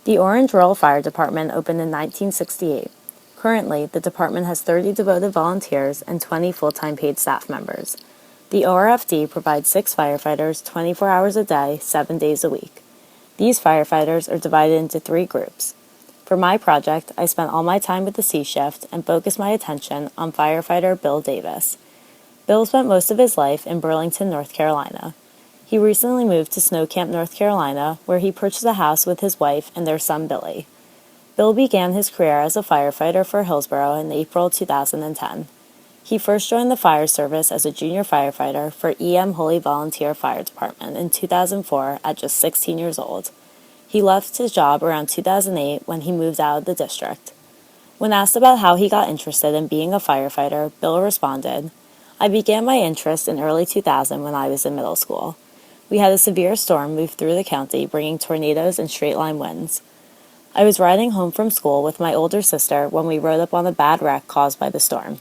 The Orange Rural Fire Department opened in 1968. Currently, the department has 30 devoted volunteers and 20 full-time paid staff members. The ORFD provides 6 firefighters 24 hours a day, 7 days a week. These firefighters are divided into 3 groups. For my project, I spent all my time with the C shift and focused my attention on firefighter Bill Davis. Bill spent most of his life in Burlington, North Carolina. He recently moved to Snow Camp, North Carolina, where he purchased a house with his wife and their son Billy. Bill began his career as a firefighter for Hillsborough in April 2010. He first joined the fire service as a junior firefighter for EM Holy Volunteer Fire Department in 2004 at just 16 years old. He left his job around 2008 when he moved out of the district. When asked about how he got interested in being a firefighter, Bill responded, "I began my interest in early 2000 when I was in middle school. We had a severe storm move through the county, bringing tornadoes and straight-line winds. I was riding home from school with my older sister when we rode up on a bad wreck caused by the storm.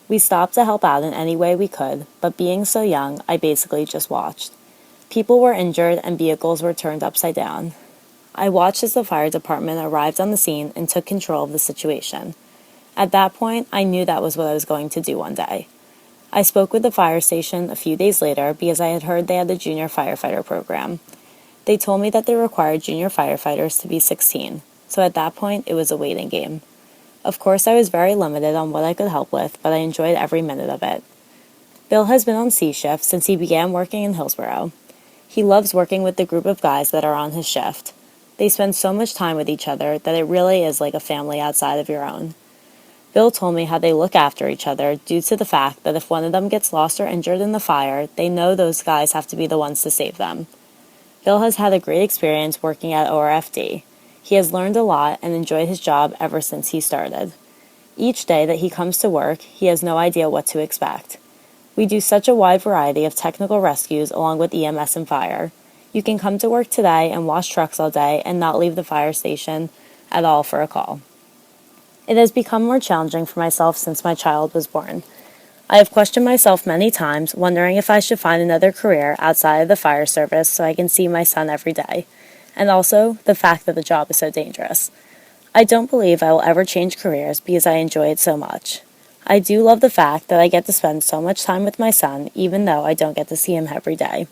We stopped to help out in any way we could, but being so young, I basically just watched. People were injured and vehicles were turned upside down. I watched as the fire department arrived on the scene and took control of the situation. At that point, I knew that was what I was going to do one day. I spoke with the fire station a few days later because I had heard they had the junior firefighter program. They told me that they required junior firefighters to be 16, so at that point it was a waiting game. Of course, I was very limited on what I could help with, but I enjoyed every minute of it. Bill has been on C shift since he began working in Hillsborough. He loves working with the group of guys that are on his shift. They spend so much time with each other that it really is like a family outside of your own. Bill told me how they look after each other due to the fact that if one of them gets lost or injured in the fire, they know those guys have to be the ones to save them. Bill has had a great experience working at ORFD. He has learned a lot and enjoyed his job ever since he started. Each day that he comes to work, he has no idea what to expect. We do such a wide variety of technical rescues along with EMS and fire. You can come to work today and wash trucks all day and not leave the fire station at all for a call. It has become more challenging for myself since my child was born. I have questioned myself many times, wondering if I should find another career outside of the fire service so I can see my son every day, and also the fact that the job is so dangerous. I don't believe I will ever change careers because I enjoy it so much. I do love the fact that I get to spend so much time with my son even though I don't get to see him every day.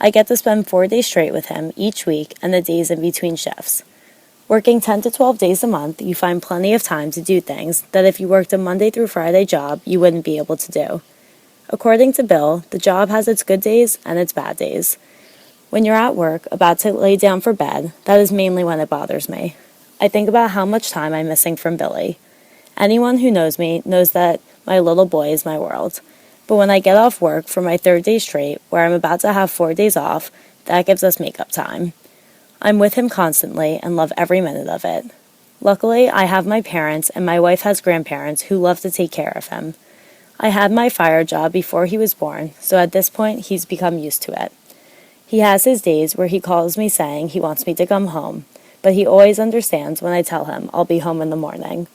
I get to spend 4 days straight with him each week and the days in between shifts. Working 10 to 12 days a month, you find plenty of time to do things that if you worked a Monday through Friday job, you wouldn't be able to do. According to Bill, the job has its good days and its bad days. When you're at work, about to lay down for bed, that is mainly when it bothers me. I think about how much time I'm missing from Billy. Anyone who knows me knows that my little boy is my world. But when I get off work for my 3rd day straight, where I'm about to have 4 days off, that gives us makeup time. I'm with him constantly and love every minute of it. Luckily, I have my parents and my wife has grandparents who love to take care of him. I had my fire job before he was born, so at this point he's become used to it. He has his days where he calls me saying he wants me to come home, but he always understands when I tell him I'll be home in the morning.